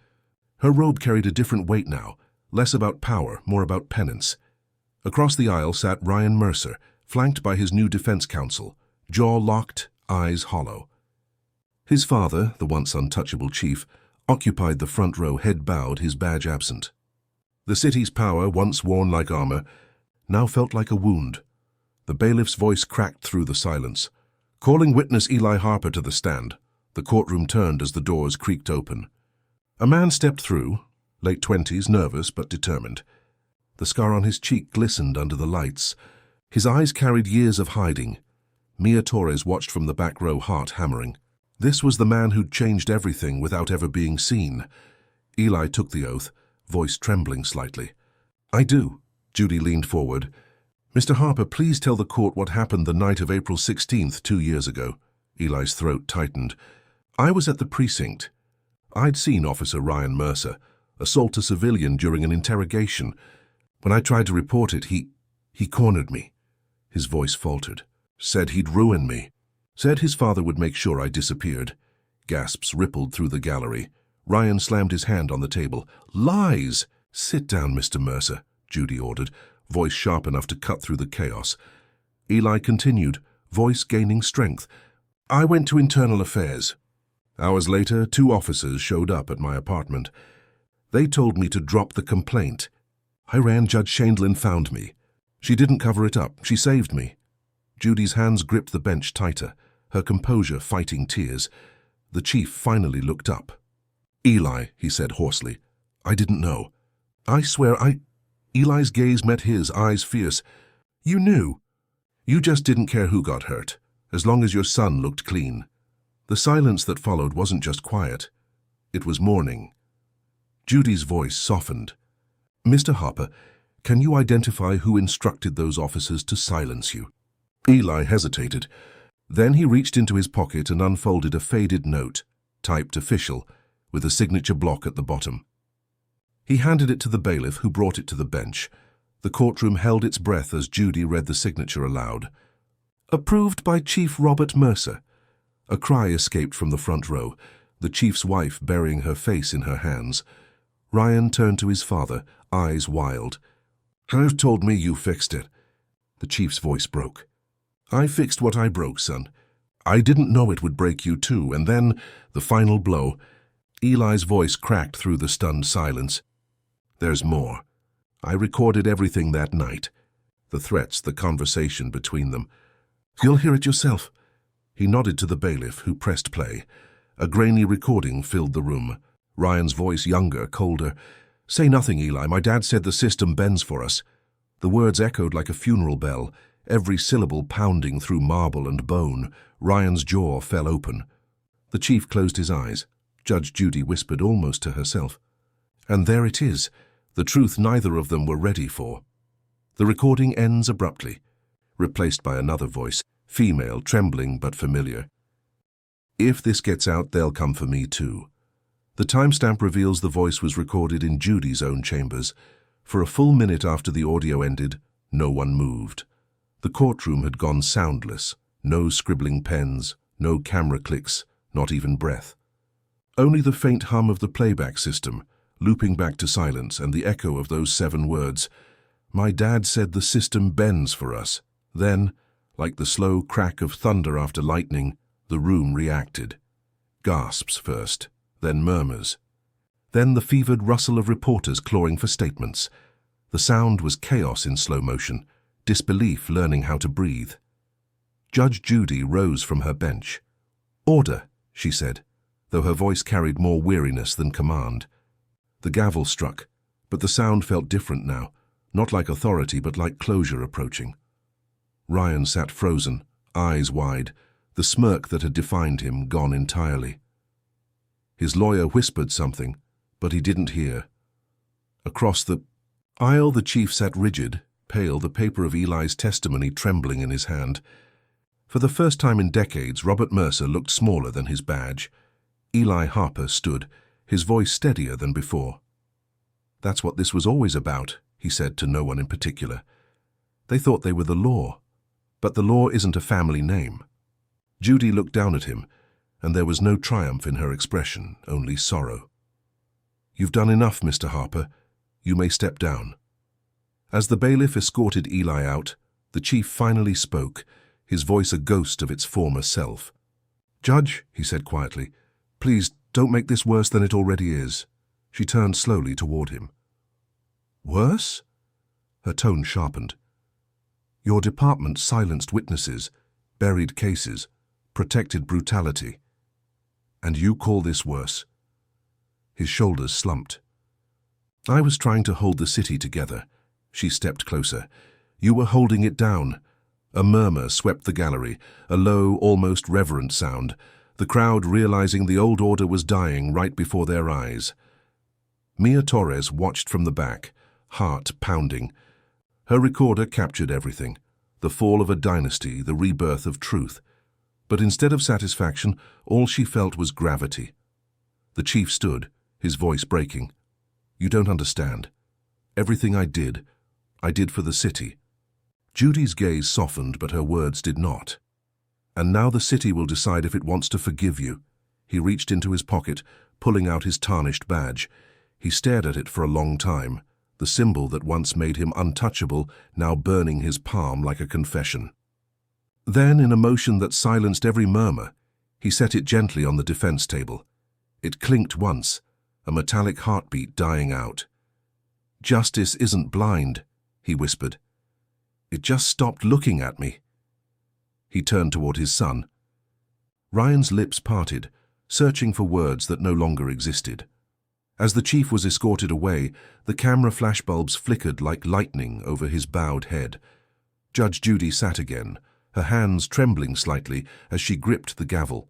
Her robe carried a different weight now, less about power, more about penance. Across the aisle sat Ryan Mercer, flanked by his new defense counsel, jaw locked, eyes hollow. His father, the once untouchable chief, occupied the front row, head bowed, his badge absent. The city's power, once worn like armor, now felt like a wound. The bailiff's voice cracked through the silence. Calling witness Eli Harper to the stand, the courtroom turned as the doors creaked open. A man stepped through, late 20s, nervous but determined. The scar on his cheek glistened under the lights. His eyes carried years of hiding. Mia Torres watched from the back row, heart hammering. This was the man who'd changed everything without ever being seen. Eli took the oath, voice trembling slightly. I do. Judy leaned forward. Mr. Harper, please tell the court what happened the night of April 16th, 2 years ago. Eli's throat tightened. I was at the precinct. I'd seen Officer Ryan Mercer assault a civilian during an interrogation. When I tried to report it, he cornered me. His voice faltered. Said he'd ruin me. Said his father would make sure I disappeared. Gasps rippled through the gallery. Ryan slammed his hand on the table. Lies! Sit down, Mr. Mercer, Judy ordered, voice sharp enough to cut through the chaos. Eli continued, voice gaining strength. I went to internal affairs. Hours later, 2 officers showed up at my apartment. They told me to drop the complaint. I ran. Judge Shaindlin found me. She didn't cover it up. She saved me. Judy's hands gripped the bench tighter, her composure fighting tears. The chief finally looked up. Eli, he said hoarsely, I didn't know. I swear Eli's gaze met his, eyes fierce. You knew. You just didn't care who got hurt, as long as your son looked clean. The silence that followed wasn't just quiet. It was mourning. Judy's voice softened. Mr. Harper, can you identify who instructed those officers to silence you? Eli hesitated. Then he reached into his pocket and unfolded a faded note, typed official, with a signature block at the bottom. He handed it to the bailiff, who brought it to the bench. The courtroom held its breath as Judy read the signature aloud. Approved by Chief Robert Mercer. A cry escaped from the front row. the chief's wife burying her face in her hands. Ryan turned to his father, eyes wild. "Who told me you fixed it?" The chief's voice broke. "I fixed what I broke, son. I didn't know it would break you too, and then the final blow." Eli's voice cracked through the stunned silence. "There's more. I recorded everything that night. The threats, the conversation between them. You'll hear it yourself." He nodded to the bailiff, who pressed play. A grainy recording filled the room. Ryan's voice younger, colder. "Say nothing, Eli. My dad said the system bends for us." The words echoed like a funeral bell, every syllable pounding through marble and bone. Ryan's jaw fell open. The chief closed his eyes. Judge Judy whispered almost to herself. And there it is, the truth neither of them were ready for. The recording ends abruptly, replaced by another voice, female, trembling but familiar. "If this gets out, they'll come for me too." The timestamp reveals the voice was recorded in Judy's own chambers. For a full minute after the audio ended, no one moved. The courtroom had gone soundless. No scribbling pens, no camera clicks, not even breath. Only the faint hum of the playback system, looping back to silence, and the echo of those 7 words. "My dad said the system bends for us." Then, like the slow crack of thunder after lightning, the room reacted. Gasps first, then murmurs. Then the fevered rustle of reporters clawing for statements. The sound was chaos in slow motion, disbelief learning how to breathe. Judge Judy rose from her bench. "Order," she said, though her voice carried more weariness than command. The gavel struck, but the sound felt different now, not like authority but like closure approaching. Ryan sat frozen, eyes wide, the smirk that had defined him gone entirely. His lawyer whispered something, but he didn't hear. Across the aisle, the chief sat rigid, pale, the paper of Eli's testimony trembling in his hand. For the first time in decades, Robert Mercer looked smaller than his badge. Eli Harper stood, his voice steadier than before. "That's what this was always about," he said to no one in particular. "They thought they were the law, but the law isn't a family name." Judy looked down at him, and there was no triumph in her expression, only sorrow. "You've done enough, Mr. Harper. You may step down." As the bailiff escorted Eli out, the chief finally spoke, his voice a ghost of its former self. "Judge," he said quietly, "please don't make this worse than it already is." She turned slowly toward him. "Worse?" Her tone sharpened. "Your department silenced witnesses, buried cases, protected brutality. And you call this worse?" His shoulders slumped. "I was trying to hold the city together." She stepped closer. "You were holding it down." A murmur swept the gallery, a low, almost reverent sound, the crowd realizing the old order was dying right before their eyes. Mia Torres watched from the back, heart pounding. Her recorder captured everything, the fall of a dynasty, the rebirth of truth. But instead of satisfaction, all she felt was gravity. The chief stood, his voice breaking. "You don't understand. Everything I did for the city." Judy's gaze softened, but her words did not. "And now the city will decide if it wants to forgive you." He reached into his pocket, pulling out his tarnished badge. He stared at it for a long time, the symbol that once made him untouchable, now burning his palm like a confession. Then, in a motion that silenced every murmur, he set it gently on the defense table. It clinked once, a metallic heartbeat dying out. "Justice isn't blind," he whispered. "It just stopped looking at me." He turned toward his son. Ryan's lips parted, searching for words that no longer existed. As the chief was escorted away, the camera flashbulbs flickered like lightning over his bowed head. Judge Judy sat again, her hands trembling slightly as she gripped the gavel.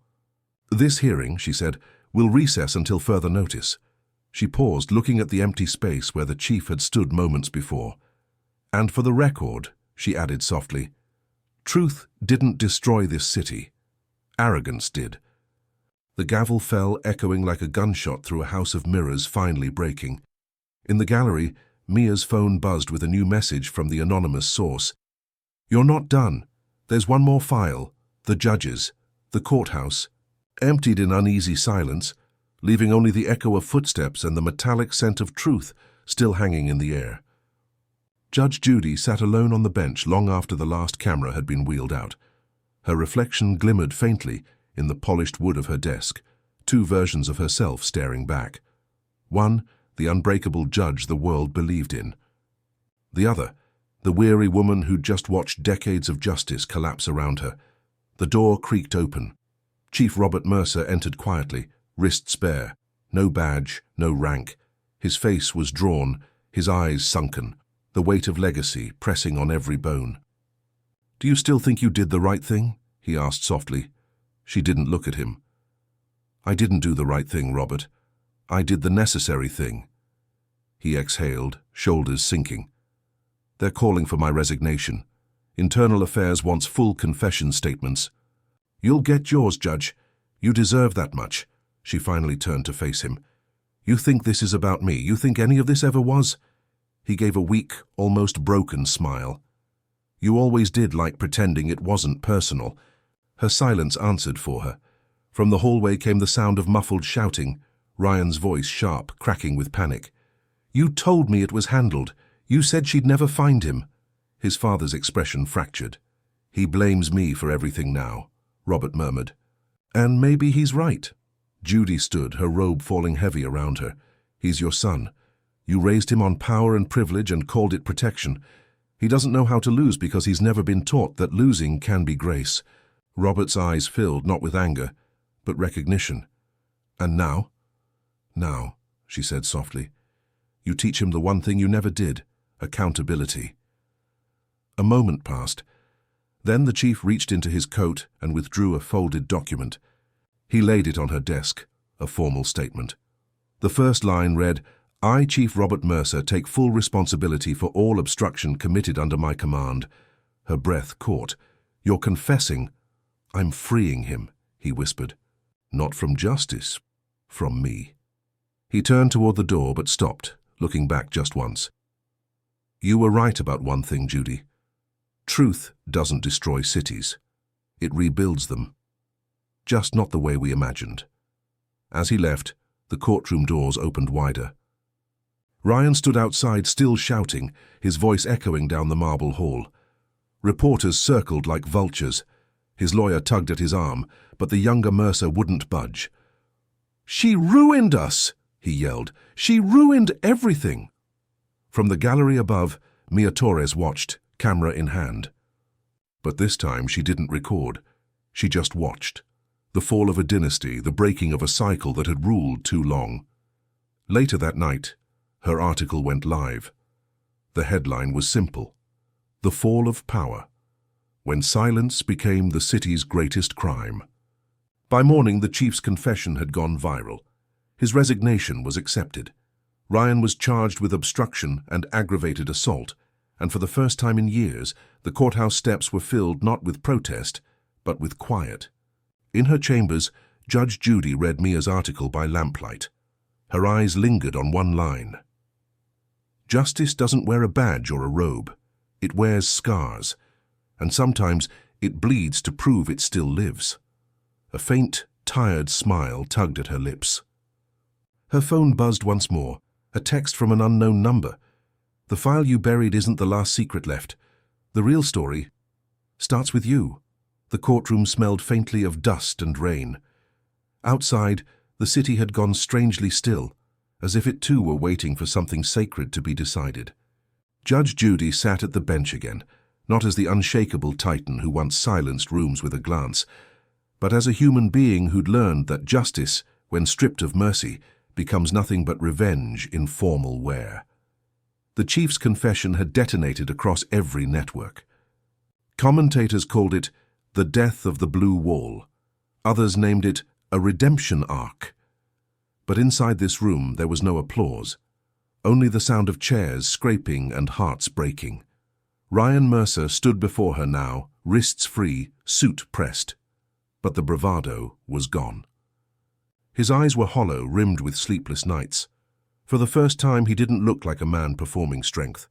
"This hearing," she said, "will recess until further notice." She paused, looking at the empty space where the chief had stood moments before. "And for the record," she added softly, "truth didn't destroy this city. Arrogance did." The gavel fell, echoing like a gunshot through a house of mirrors finally breaking. In the gallery, Mia's phone buzzed with a new message from the anonymous source. "You're not done. There's one more file. The judges. The courthouse." Emptied in uneasy silence, leaving only the echo of footsteps and the metallic scent of truth still hanging in the air. Judge Judy sat alone on the bench long after the last camera had been wheeled out. Her reflection glimmered faintly in the polished wood of her desk, two versions of herself staring back. One, the unbreakable judge the world believed in. The other, the weary woman who'd just watched decades of justice collapse around her. The door creaked open. Chief Robert Mercer entered quietly, wrists bare, no badge, no rank. His face was drawn, his eyes sunken, the weight of legacy pressing on every bone. "Do you still think you did the right thing?" he asked softly. She didn't look at him. "I didn't do the right thing, Robert. I did the necessary thing." He exhaled, shoulders sinking. "They're calling for my resignation. Internal Affairs wants full confession statements." "You'll get yours, Judge. You deserve that much." She finally turned to face him. "You think this is about me? You think any of this ever was?" He gave a weak, almost broken smile. "You always did like pretending it wasn't personal." Her silence answered for her. From the hallway came the sound of muffled shouting, Ryan's voice sharp, cracking with panic. "You told me it was handled. You said she'd never find him." His father's expression fractured. "He blames me for everything now," Robert murmured. "And maybe he's right." Judy stood, her robe falling heavy around her. "He's your son. You raised him on power and privilege and called it protection. He doesn't know how to lose because he's never been taught that losing can be grace." Robert's eyes filled, not with anger, but recognition. "And now?" "Now," she said softly, "you teach him the one thing you never did, accountability." A moment passed. Then the chief reached into his coat and withdrew a folded document. He laid it on her desk, a formal statement. The first line read, "I, Chief Robert Mercer, take full responsibility for all obstruction committed under my command." Her breath caught. "You're confessing." "I'm freeing him," he whispered. "Not from justice, from me." He turned toward the door but stopped, looking back just once. "You were right about one thing, Judy. Truth doesn't destroy cities. It rebuilds them. Just not the way we imagined." As he left, the courtroom doors opened wider. Ryan stood outside, still shouting, his voice echoing down the marble hall. Reporters circled like vultures. His lawyer tugged at his arm, but the younger Mercer wouldn't budge. "She ruined us!" he yelled. "She ruined everything!" From the gallery above, Mia Torres watched, camera in hand. But this time she didn't record. She just watched. The fall of a dynasty, the breaking of a cycle that had ruled too long. Later that night, her article went live. The headline was simple: "The Fall of Power, when silence became the city's greatest crime." By morning, the chief's confession had gone viral. His resignation was accepted. Ryan was charged with obstruction and aggravated assault, and for the first time in years, the courthouse steps were filled not with protest, but with quiet. In her chambers, Judge Judy read Mia's article by lamplight. Her eyes lingered on one line. "Justice doesn't wear a badge or a robe. It wears scars, and sometimes it bleeds to prove it still lives." A faint, tired smile tugged at her lips. Her phone buzzed once more, a text from an unknown number. "The file you buried isn't the last secret left. The real story starts with you." The courtroom smelled faintly of dust and rain. Outside, the city had gone strangely still, as if it too were waiting for something sacred to be decided. Judge Judy sat at the bench again, not as the unshakable titan who once silenced rooms with a glance, but as a human being who'd learned that justice, when stripped of mercy, becomes nothing but revenge in formal wear. The chief's confession had detonated across every network. Commentators called it the death of the blue wall. Others named it a redemption arc. But inside this room there was no applause, only the sound of chairs scraping and hearts breaking. Ryan Mercer stood before her now, wrists free, suit pressed. But the bravado was gone. His eyes were hollow, rimmed with sleepless nights. For the first time, he didn't look like a man performing strength.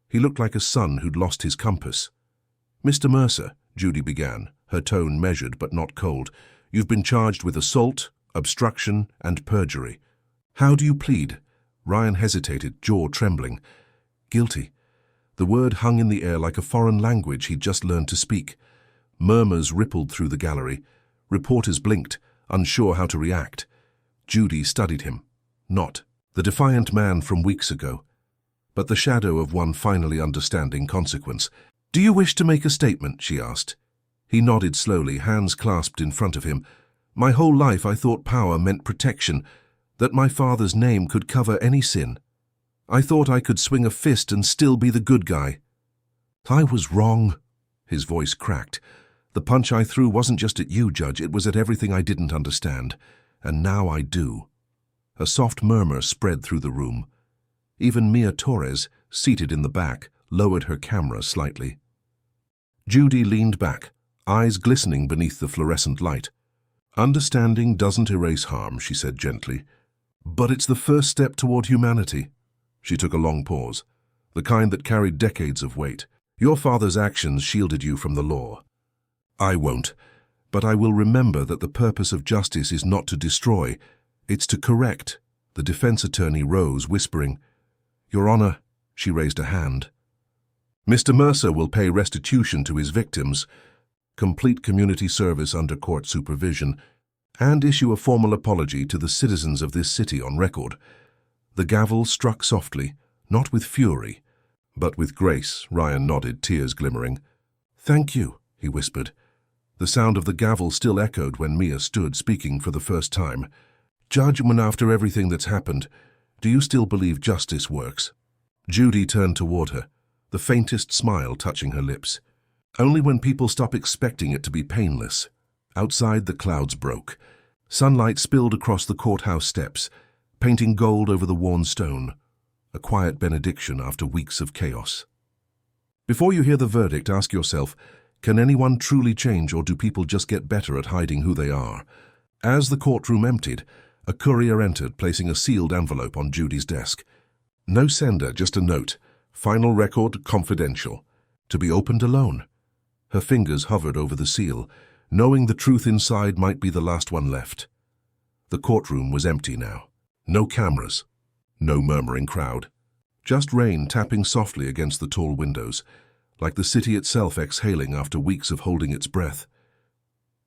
He looked like a son who'd lost his compass. "Mr. Mercer," Judy began, her tone measured but not cold, "you've been charged with assault, obstruction, and perjury. How do you plead? Ryan hesitated, jaw trembling. Guilty. The word hung in the air like a foreign language he'd just learned to speak. Murmurs rippled through the gallery. Reporters blinked, unsure how to react. Judy studied him. Not the defiant man from weeks ago, but the shadow of one finally understanding consequence. Do you wish to make a statement? She asked. He nodded slowly, hands clasped in front of him. My whole life I thought power meant protection, that my father's name could cover any sin. I thought I could swing a fist and still be the good guy. I was wrong. His voice cracked. The punch I threw wasn't just at you, Judge, it was at everything I didn't understand. And now I do. A soft murmur spread through the room. Even Mia Torres, seated in the back, lowered her camera slightly. Judy leaned back, eyes glistening beneath the fluorescent light. Understanding doesn't erase harm, she said gently. But it's the first step toward humanity. She took a long pause, the kind that carried decades of weight. Your father's actions shielded you from the law. I won't, but I will remember that the purpose of justice is not to destroy, it's to correct. The defense attorney rose, whispering. Your Honor, she raised a hand. Mr. Mercer will pay restitution to his victims, complete community service under court supervision, and issue a formal apology to the citizens of this city on record. The gavel struck softly, not with fury, but with grace. Ryan nodded, tears glimmering. Thank you, he whispered. The sound of the gavel still echoed when Mia stood, speaking for the first time. Judge, after everything that's happened, do you still believe justice works? Judy turned toward her, the faintest smile touching her lips. Only when people stop expecting it to be painless. Outside, the clouds broke. Sunlight spilled across the courthouse steps, painting gold over the worn stone. A quiet benediction after weeks of chaos. Before you hear the verdict, ask yourself, can anyone truly change, or do people just get better at hiding who they are? As the courtroom emptied, a courier entered, placing a sealed envelope on Judy's desk. No sender, just a note. Final record, confidential. To be opened alone. Her fingers hovered over the seal, knowing the truth inside might be the last one left. The courtroom was empty now. No cameras. No murmuring crowd. Just rain tapping softly against the tall windows, like the city itself exhaling after weeks of holding its breath.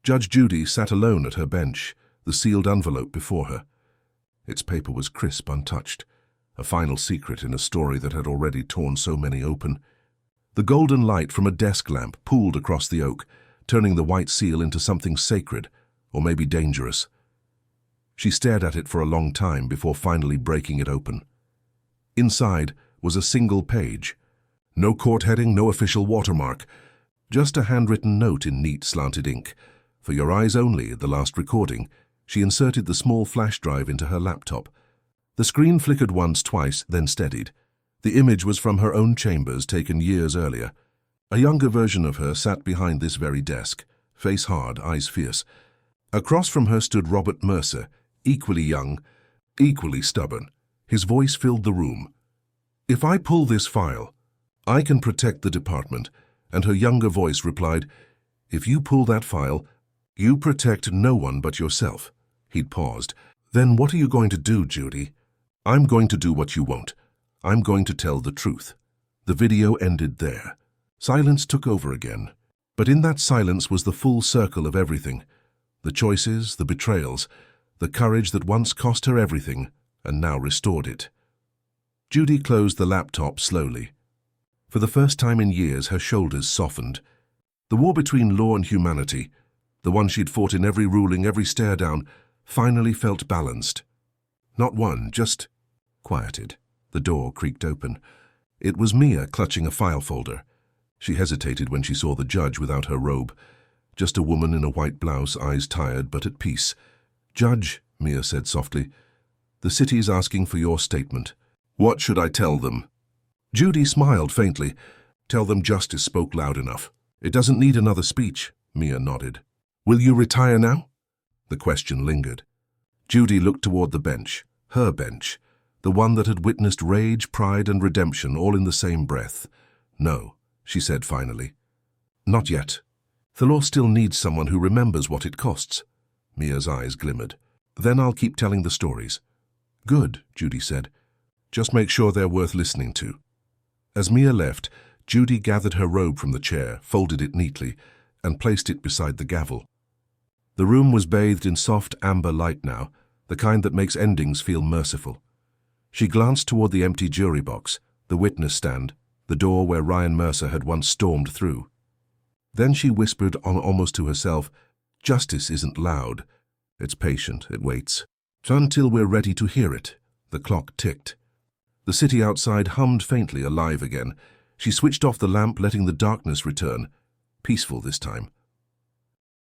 Judge Judy sat alone at her bench, the sealed envelope before her. Its paper was crisp, untouched, a final secret in a story that had already torn so many open. The golden light from a desk lamp pooled across the oak, turning the white seal into something sacred, or maybe dangerous. She stared at it for a long time before finally breaking it open. Inside was a single page. No court heading, no official watermark, just a handwritten note in neat slanted ink. For your eyes only, the last recording. She inserted the small flash drive into her laptop. The screen flickered once, twice, then steadied. The image was from her own chambers, taken years earlier. A younger version of her sat behind this very desk, face hard, eyes fierce. Across from her stood Robert Mercer, equally young, equally stubborn. His voice filled the room. If I pull this file, I can protect the department. And her younger voice replied, if you pull that file, you protect no one but yourself. He'd paused. Then what are you going to do, Judy? I'm going to do what you won't. I'm going to tell the truth. The video ended there. Silence took over again. But in that silence was the full circle of everything. The choices, the betrayals, the courage that once cost her everything and now restored it. Judy closed the laptop slowly. For the first time in years, her shoulders softened. The war between law and humanity, the one she'd fought in every ruling, every stare down, finally felt balanced. Not won, just quieted. The door creaked open. It was Mia clutching a file folder. She hesitated when she saw the judge without her robe. Just a woman in a white blouse, eyes tired but at peace. Judge, Mia said softly, the city's asking for your statement. What should I tell them? Judy smiled faintly. Tell them justice spoke loud enough. It doesn't need another speech, Mia nodded. Will you retire now? The question lingered. Judy looked toward the bench, her bench, the one that had witnessed rage, pride, and redemption all in the same breath. No, she said finally. Not yet. The law still needs someone who remembers what it costs. Mia's eyes glimmered. Then I'll keep telling the stories." "Good," Judy said. "Just make sure they're worth listening to." As Mia left, Judy gathered her robe from the chair, folded it neatly, and placed it beside the gavel. The room was bathed in soft amber light now, the kind that makes endings feel merciful. She glanced toward the empty jury box, the witness stand, the door where Ryan Mercer had once stormed through. Then she whispered on almost to herself, "Justice isn't loud. It's patient, it waits. Until we're ready to hear it." The clock ticked. The city outside hummed faintly, alive again. She switched off the lamp, letting the darkness return. Peaceful this time.